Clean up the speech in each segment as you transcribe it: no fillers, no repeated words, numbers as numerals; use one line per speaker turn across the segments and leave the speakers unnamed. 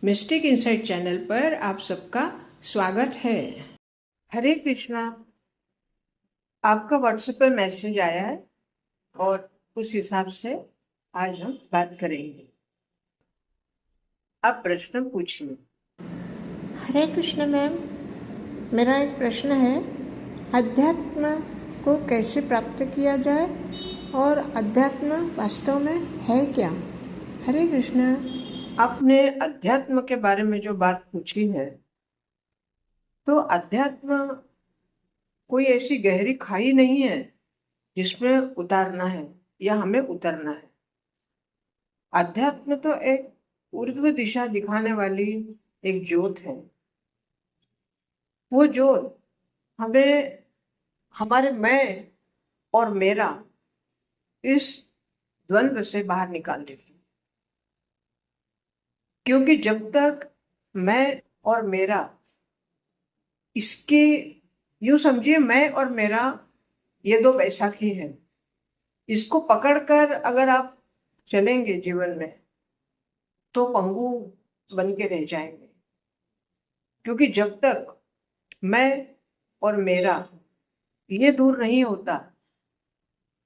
Mistake insight channel पर आप सबका स्वागत है। हरे कृष्णा। आपका व्हाट्सएप पर मैसेज आया है और उस हिसाब से आज हम बात करेंगे। आप प्रश्न पूछिए।
हरे कृष्ण मैम, मेरा एक प्रश्न है। अध्यात्म को कैसे प्राप्त किया जाए और अध्यात्म वास्तव में है क्या? हरे कृष्ण।
आपने अध्यात्म के बारे में जो बात पूछी है, तो अध्यात्म कोई ऐसी गहरी खाई नहीं है जिसमें उतारना है या हमें उतरना है। अध्यात्म तो एक ऊर्ध्व दिशा दिखाने वाली एक ज्योत है। वो ज्योत हमें हमारे मैं और मेरा इस द्वंद्व से बाहर निकाल देती है। क्योंकि जब तक मैं और मेरा, इसके यूं समझिए, मैं और मेरा ये दो बैसाखी है। इसको पकड़कर अगर आप चलेंगे जीवन में तो पंगु बन के रह जाएंगे। क्योंकि जब तक मैं और मेरा ये दूर नहीं होता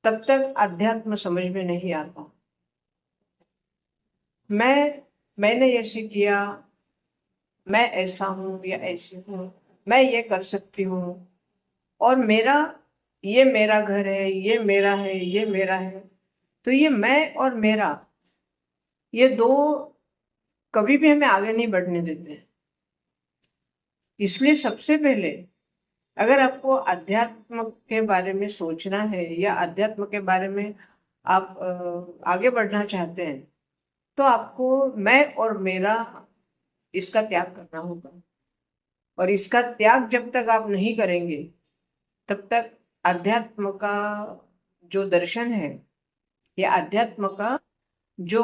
तब तक अध्यात्म समझ में नहीं आता। मैंने ऐसे किया, मैं ऐसा हूं या ऐसी हूं, मैं ये कर सकती हूँ, और मेरा, ये मेरा घर है, ये मेरा है, ये मेरा है। तो ये मैं और मेरा, ये दो कभी भी हमें आगे नहीं बढ़ने देते। इसलिए सबसे पहले अगर आपको अध्यात्म के बारे में सोचना है या अध्यात्म के बारे में आप आगे बढ़ना चाहते हैं, तो आपको मैं और मेरा इसका त्याग करना होगा। और इसका त्याग जब तक आप नहीं करेंगे तब तक अध्यात्म का जो दर्शन है या अध्यात्म का जो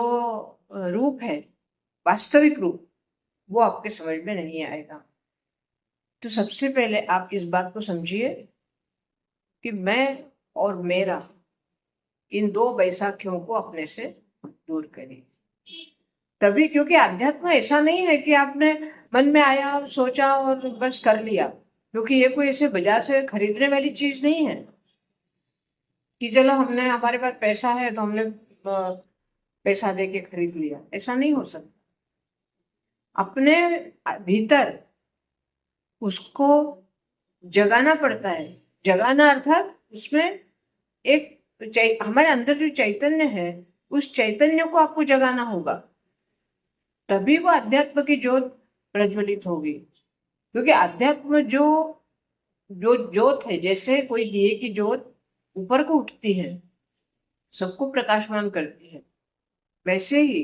रूप है, वास्तविक रूप, वो आपके समझ में नहीं आएगा। तो सबसे पहले आप इस बात को समझिए कि मैं और मेरा, इन दो बैसाखियों को अपने से दूर करिए। तभी, क्योंकि अध्यात्म ऐसा नहीं है कि आपने मन में आया, सोचा और बस कर लिया। क्योंकि ये कोई ऐसे बाजार से खरीदने वाली चीज नहीं है कि चलो हमने, हमारे पास पैसा है तो हमने पैसा दे के खरीद लिया। ऐसा नहीं हो सकता। अपने भीतर उसको जगाना पड़ता है। जगाना अर्थात उसमें एक हमारे अंदर जो चैतन्य है, उस चैतन्य को आपको जगाना होगा। तभी वो अध्यात्म की ज्योत प्रज्वलित होगी। क्योंकि अध्यात्म जो जो ज्योत है, जैसे कोई दिए की ज्योत ऊपर को उठती है, सबको प्रकाशमान करती है, वैसे ही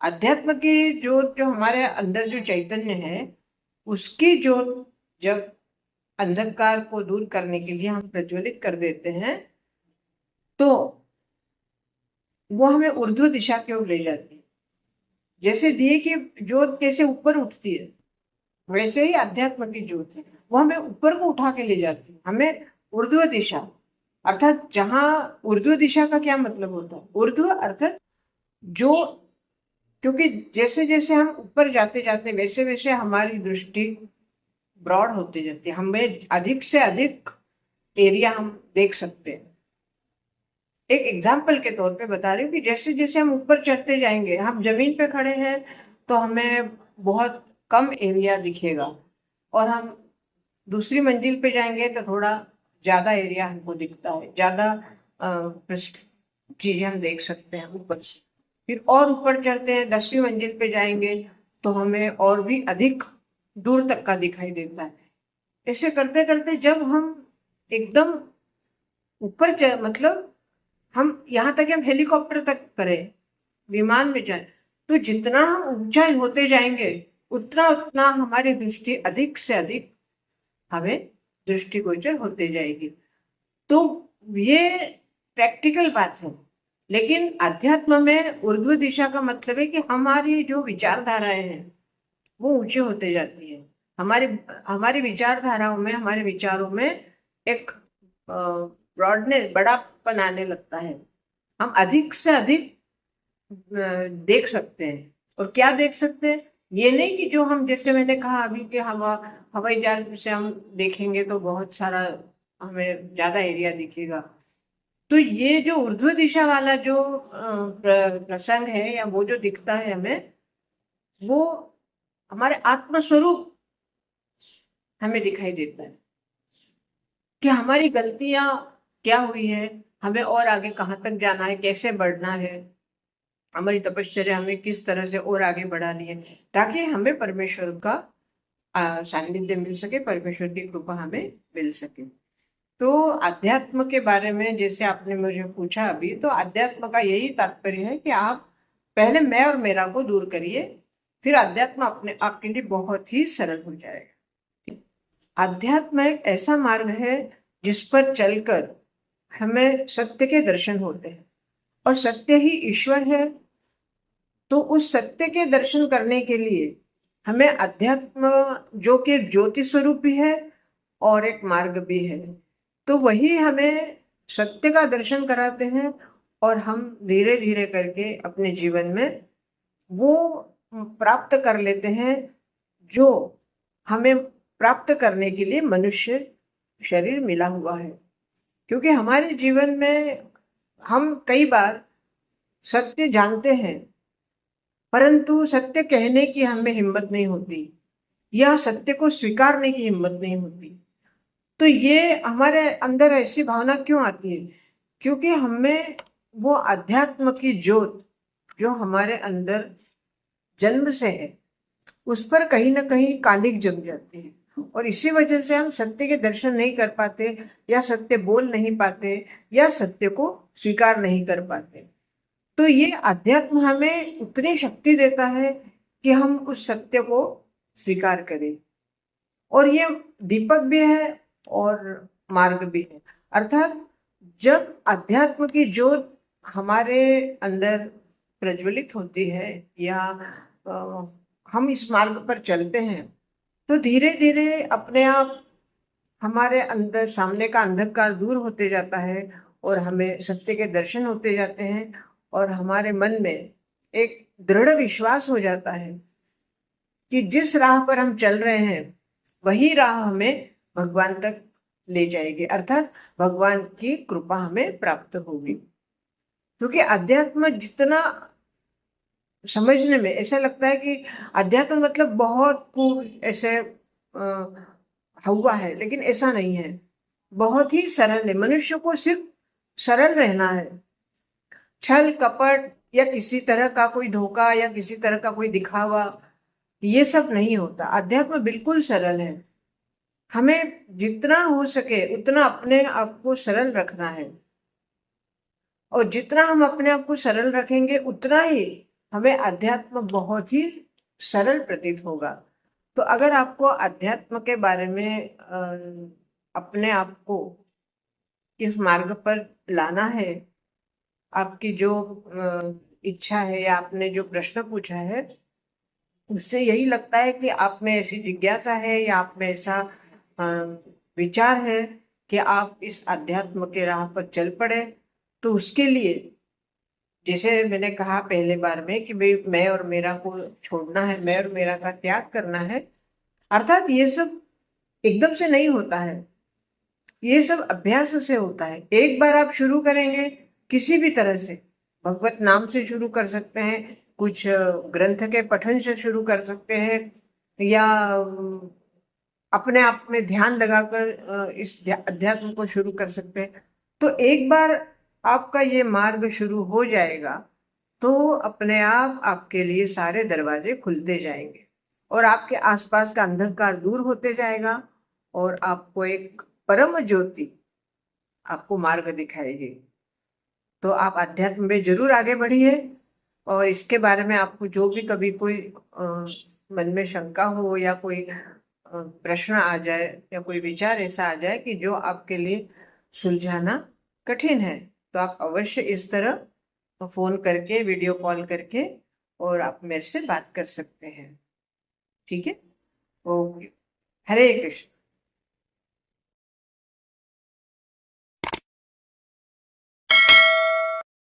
अध्यात्म की ज्योत, जो हमारे अंदर जो चैतन्य है, उसकी ज्योत जब अंधकार को दूर करने के लिए हम प्रज्वलित कर देते हैं, तो वो हमें ऊर्ध्व दिशा की ओर ले जाती है। जैसे दिए की ज्योत कैसे ऊपर उठती है, वैसे ही अध्यात्म की ज्योत है, वो हमें ऊपर को उठा के ले जाती है, हमें ऊर्ध्व दिशा। अर्थात जहां ऊर्ध्व दिशा का क्या मतलब होता है? ऊर्ध्व अर्थात जो, क्योंकि जैसे जैसे हम ऊपर जाते जाते वैसे वैसे हमारी दृष्टि ब्रॉड होती जाती है, हमें अधिक से अधिक एरिया हम देख सकते हैं। एक एग्जाम्पल के तौर पे बता रही हूँ कि जैसे जैसे हम ऊपर चढ़ते जाएंगे, हम जमीन पे खड़े हैं तो हमें बहुत कम एरिया दिखेगा, और हम दूसरी मंजिल पे जाएंगे तो थोड़ा ज्यादा एरिया हमको दिखता है, ज्यादा पृष्ठ चीजें हम देख सकते हैं ऊपर से। फिर और ऊपर चढ़ते हैं, 10वीं मंजिल पे जाएंगे तो हमें और भी अधिक दूर तक का दिखाई देता है। ऐसे करते करते जब हम एकदम ऊपर मतलब हम यहाँ तक, हम हेलीकॉप्टर तक करें, विमान में जाए, तो जितना हम ऊंचाई होते जाएंगे उतना उतना हमारी दृष्टि अधिक से अधिक हमें दृष्टिगोचर होते जाएगी। तो ये प्रैक्टिकल बात है। लेकिन अध्यात्म में ऊर्ध्व दिशा का मतलब है कि हमारी जो विचारधाराएं हैं वो ऊंचे होते जाती है। हमारी हमारी विचारधाराओं में, हमारे विचारों में एक ब्रॉडनेस, बड़ापन आने लगता है। हम अधिक से अधिक देख सकते हैं। और क्या देख सकते हैं? ये नहीं कि जो हम, जैसे मैंने कहा अभी कि हवाई जहाज से हम देखेंगे तो बहुत सारा हमें ज्यादा एरिया दिखेगा। तो ये जो ऊर्ध्व दिशा वाला जो प्रसंग है या वो जो दिखता है हमें, वो हमारे आत्म स्वरूप हमें दिखाई देता है कि हमारी गलतियां क्या हुई है, हमें और आगे कहाँ तक जाना है, कैसे बढ़ना है, हमारी तपश्चर्या हमें किस तरह से और आगे बढ़ानी है, ताकि हमें परमेश्वर का सानिध्य मिल सके, परमेश्वर की कृपा हमें मिल सके। तो अध्यात्म के बारे में जैसे आपने मुझे पूछा अभी, तो अध्यात्म का यही तात्पर्य है कि आप पहले मैं और मेरा को दूर करिए, फिर अध्यात्म अपने आपके लिए बहुत ही सरल हो जाएगा। अध्यात्म एक ऐसा मार्ग है जिस पर चलकर हमें सत्य के दर्शन होते हैं, और सत्य ही ईश्वर है। तो उस सत्य के दर्शन करने के लिए हमें अध्यात्म, जो कि एक ज्योति स्वरूप भी है और एक मार्ग भी है, तो वही हमें सत्य का दर्शन कराते हैं, और हम धीरे धीरे करके अपने जीवन में वो प्राप्त कर लेते हैं जो हमें प्राप्त करने के लिए मनुष्य शरीर मिला हुआ है। क्योंकि हमारे जीवन में हम कई बार सत्य जानते हैं, परंतु सत्य कहने की हमें हिम्मत नहीं होती, या सत्य को स्वीकारने की हिम्मत नहीं होती। तो ये हमारे अंदर ऐसी भावना क्यों आती है? क्योंकि हमें वो अध्यात्म की ज्योत जो हमारे अंदर जन्म से है, उस पर कहीं ना कहीं कालिक जम जाती है, और इसी वजह से हम सत्य के दर्शन नहीं कर पाते, या सत्य बोल नहीं पाते, या सत्य को स्वीकार नहीं कर पाते। तो ये अध्यात्म हमें उतनी शक्ति देता है कि हम उस सत्य को स्वीकार करें, और ये दीपक भी है और मार्ग भी है। अर्थात जब अध्यात्म की ज्योत हमारे अंदर प्रज्वलित होती है, या हम इस मार्ग पर चलते हैं, तो धीरे धीरे अपने आप हमारे अंदर सामने का अंधकार दूर होते जाता है, और हमें सत्य के दर्शन होते जाते हैं, और हमारे मन में एक दृढ़ विश्वास हो जाता है कि जिस राह पर हम चल रहे हैं वही राह हमें भगवान तक ले जाएगी, अर्थात भगवान की कृपा हमें प्राप्त होगी। क्योंकि अध्यात्म जितना समझने में ऐसा लगता है कि अध्यात्म मतलब बहुत खूब ऐसे हुआ है, लेकिन ऐसा नहीं है। बहुत ही सरल है, मनुष्य को सिर्फ सरल रहना है। छल कपट या किसी तरह का कोई धोखा या किसी तरह का कोई दिखावा, ये सब नहीं होता। अध्यात्म बिल्कुल सरल है। हमें जितना हो सके उतना अपने आप को सरल रखना है, और जितना हम अपने आप को सरल रखेंगे उतना ही हमें अध्यात्म बहुत ही सरल प्रतीत होगा। तो अगर आपको अध्यात्म के बारे में अपने आप को इस मार्ग पर लाना है, आपकी जो इच्छा है या आपने जो प्रश्न पूछा है, उससे यही लगता है कि आप में ऐसी जिज्ञासा है या आप में ऐसा अ, विचार है कि आप इस अध्यात्म के राह पर चल पड़े, तो उसके लिए जैसे मैंने कहा पहले बार में कि भाई मैं और मेरा को छोड़ना है, मैं और मेरा का त्याग करना है। अर्थात ये सब एकदम से नहीं होता है, ये सब अभ्यास से होता है। एक बार आप शुरू करेंगे किसी भी तरह से, भगवत नाम से शुरू कर सकते हैं, कुछ ग्रंथ के पठन से शुरू कर सकते हैं, या अपने आप में ध्यान लगाकर इस अध्यात्म को शुरू कर सकते हैं। तो एक बार आपका ये मार्ग शुरू हो जाएगा तो अपने आप आपके लिए सारे दरवाजे खुलते जाएंगे, और आपके आसपास का अंधकार दूर होते जाएगा, और आपको एक परम ज्योति आपको मार्ग दिखाएगी। तो आप अध्यात्म में जरूर आगे बढ़िए, और इसके बारे में आपको जो भी कभी कोई मन में शंका हो, या कोई प्रश्न आ जाए, या कोई विचार ऐसा आ जाए कि जो आपके लिए सुलझाना कठिन है, तो आप अवश्य इस तरह फोन करके, वीडियो कॉल करके, और आप मेरे से बात कर सकते हैं। ठीक है? ओके। हरे कृष्ण।